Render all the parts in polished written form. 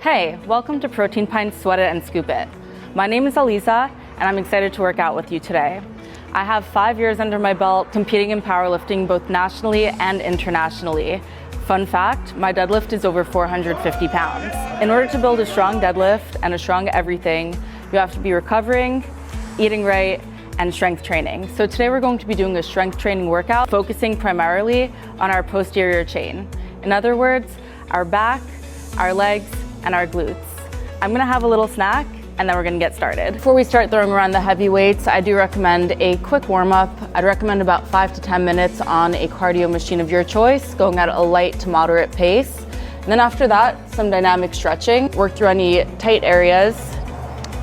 Hey, welcome to Protein Pints, Sweat It and Scoop It. My name is Aliza, and I'm excited to work out with you today. I have 5 years under my belt competing in powerlifting both nationally and internationally. Fun fact, my deadlift is over 450 pounds. In order to build a strong deadlift and a strong everything, you have to be recovering, eating right, and strength training. So today we're going to be doing a strength training workout focusing primarily on our posterior chain. In other words, our back, our legs, and our glutes. I'm gonna have a little snack and then we're gonna get started. Before we start throwing around the heavy weights, I do recommend a quick warm up. I'd recommend about 5 to 10 minutes on a cardio machine of your choice, going at a light to moderate pace. And then after that, some dynamic stretching, work through any tight areas,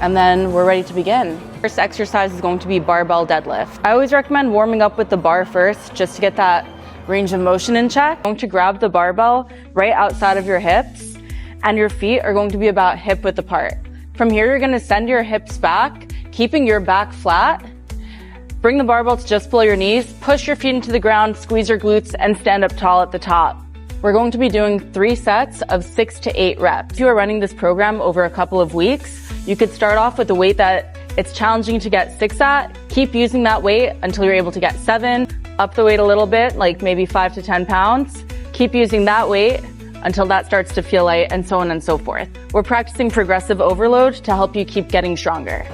and then we're ready to begin. First exercise is going to be barbell deadlift. I always recommend warming up with the bar first, just to get that range of motion in check. You're going to grab the barbell right outside of your hips, and your feet are going to be about hip width apart. From here, you're gonna send your hips back, keeping your back flat. Bring the barbell to just below your knees, push your feet into the ground, squeeze your glutes, and stand up tall at the top. We're going to be doing 3 sets of 6 to 8 reps. If you are running this program over a couple of weeks, you could start off with a weight that it's challenging to get 6 at. Keep using that weight until you're able to get 7. Up the weight a little bit, like maybe 5 to 10 pounds. Keep using that weight until that starts to feel light, and so on and so forth. We're practicing progressive overload to help you keep getting stronger.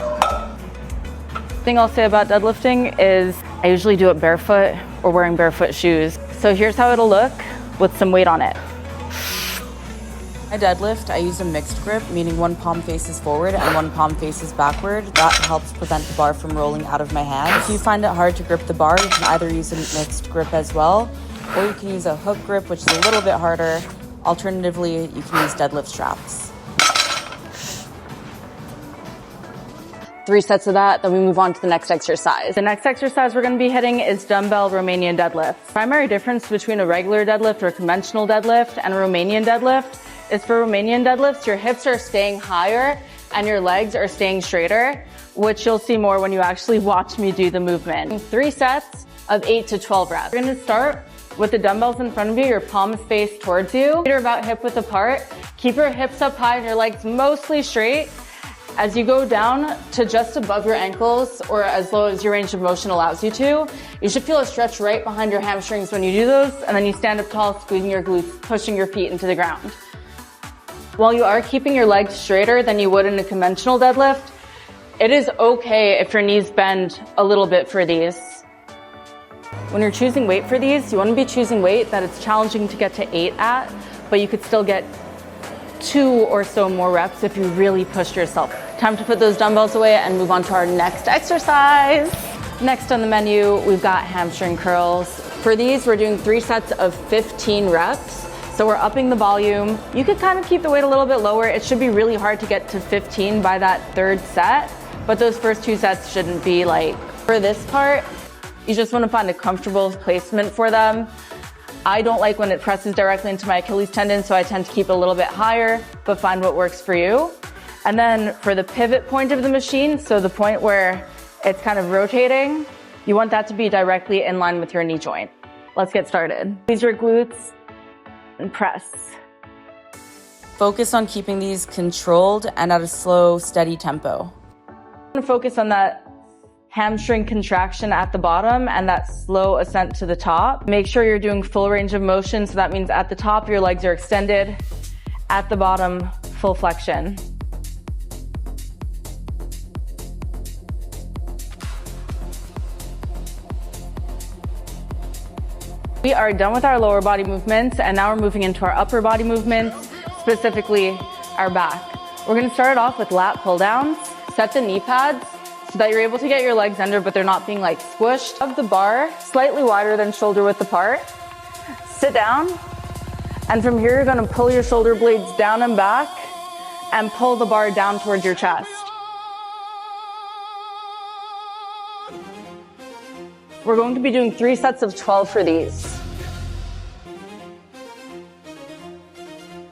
The thing I'll say about deadlifting is I usually do it barefoot or wearing barefoot shoes. So here's how it'll look with some weight on it. I deadlift, I use a mixed grip, meaning one palm faces forward and one palm faces backward. That helps prevent the bar from rolling out of my hands. If you find it hard to grip the bar, you can either use a mixed grip as well, or you can use a hook grip, which is a little bit harder. Alternatively, you can use deadlift straps. 3 sets of that, then we move on to the next exercise. The next exercise we're gonna be hitting is dumbbell Romanian deadlift. Primary difference between a regular deadlift or conventional deadlift and a Romanian deadlift is for Romanian deadlifts, your hips are staying higher and your legs are staying straighter, which you'll see more when you actually watch me do the movement. 3 sets of 8 to 12 reps. We're gonna start with the dumbbells in front of you, your palms face towards you. Feet are about hip width apart. Keep your hips up high and your legs mostly straight. As you go down to just above your ankles or as low as your range of motion allows you to, you should feel a stretch right behind your hamstrings when you do those, and then you stand up tall, squeezing your glutes, pushing your feet into the ground. While you are keeping your legs straighter than you would in a conventional deadlift, it is okay if your knees bend a little bit for these. When you're choosing weight for these, you want to be choosing weight that it's challenging to get to 8 at, but you could still get 2 or so more reps if you really pushed yourself. Time to put those dumbbells away and move on to our next exercise. Next on the menu, we've got hamstring curls. For these, we're doing 3 sets of 15 reps. So we're upping the volume. You could kind of keep the weight a little bit lower. It should be really hard to get to 15 by that 3rd set, but those first 2 sets shouldn't be like, for this part, you just want to find a comfortable placement for them. I don't like when it presses directly into my Achilles tendon, so I tend to keep it a little bit higher, but find what works for you. And then for the pivot point of the machine, so the point where it's kind of rotating, you want that to be directly in line with your knee joint. Let's get started. Squeeze your glutes and press. Focus on keeping these controlled and at a slow, steady tempo. I'm gonna focus on that hamstring contraction at the bottom and that slow ascent to the top. Make sure you're doing full range of motion. So that means at the top, your legs are extended. At the bottom, full flexion. We are done with our lower body movements, and now we're moving into our upper body movements, specifically our back. We're gonna start it off with lat pull downs. Set the knee pads so that you're able to get your legs under, but they're not being like squished. Of the bar, slightly wider than shoulder width apart. Sit down, and from here, you're gonna pull your shoulder blades down and back and pull the bar down towards your chest. We're going to be doing 3 sets of 12 for these.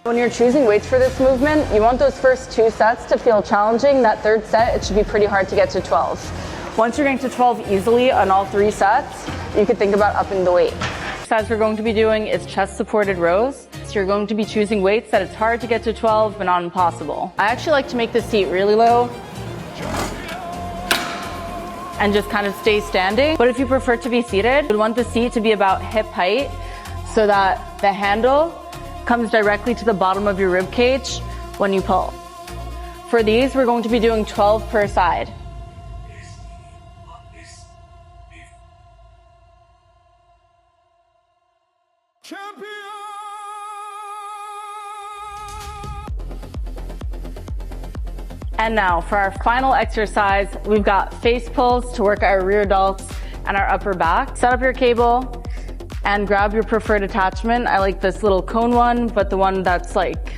When you're choosing weights for this movement, you want those first 2 sets to feel challenging. That 3rd set, it should be pretty hard to get to 12. Once you're getting to 12 easily on all 3 sets, you could think about upping the weight. Exercise we're going to be doing is chest supported rows. weights, you're going to be choosing weights that it's hard to get to 12, but not impossible. I actually like to make the seat really low and just kind of stay standing. But if you prefer to be seated, you'd want the seat to be about hip height so that the handle comes directly to the bottom of your rib cage when you pull. For these, we're going to be doing 12 per side. And now for our final exercise, we've got face pulls to work our rear delts and our upper back. Set up your cable and grab your preferred attachment. I like this little cone one, but the one that's like,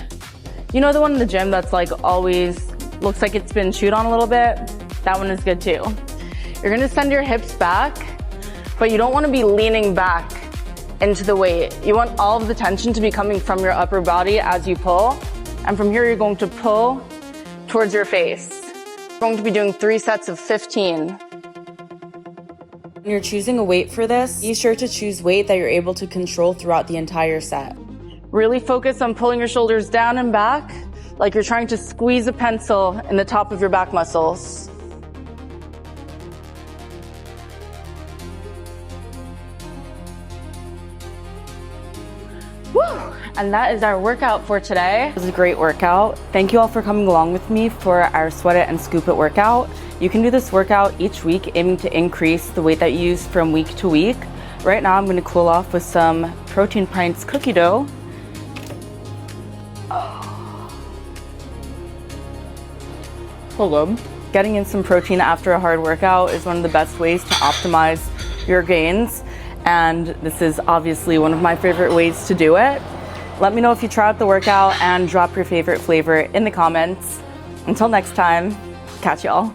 you know, the one in the gym that's like always looks like it's been chewed on a little bit? That one is good too. You're gonna send your hips back, but you don't wanna be leaning back into the weight. You want all of the tension to be coming from your upper body as you pull. And from here, you're going to pull towards your face. We're going to be doing 3 sets of 15. When you're choosing a weight for this, be sure to choose weight that you're able to control throughout the entire set. Really focus on pulling your shoulders down and back, like you're trying to squeeze a pencil in the top of your back muscles. Woo! And that is our workout for today. It was a great workout. Thank you all for coming along with me for our Sweat It and Scoop It workout. You can do this workout each week, aiming to increase the weight that you use from week to week. Right now, I'm going to cool off with some Protein Pints cookie dough. So good. Getting in some protein after a hard workout is one of the best ways to optimize your gains, and this is obviously one of my favorite ways to do it. Let me know if you try out the workout and drop your favorite flavor in the comments. Until next time, catch y'all.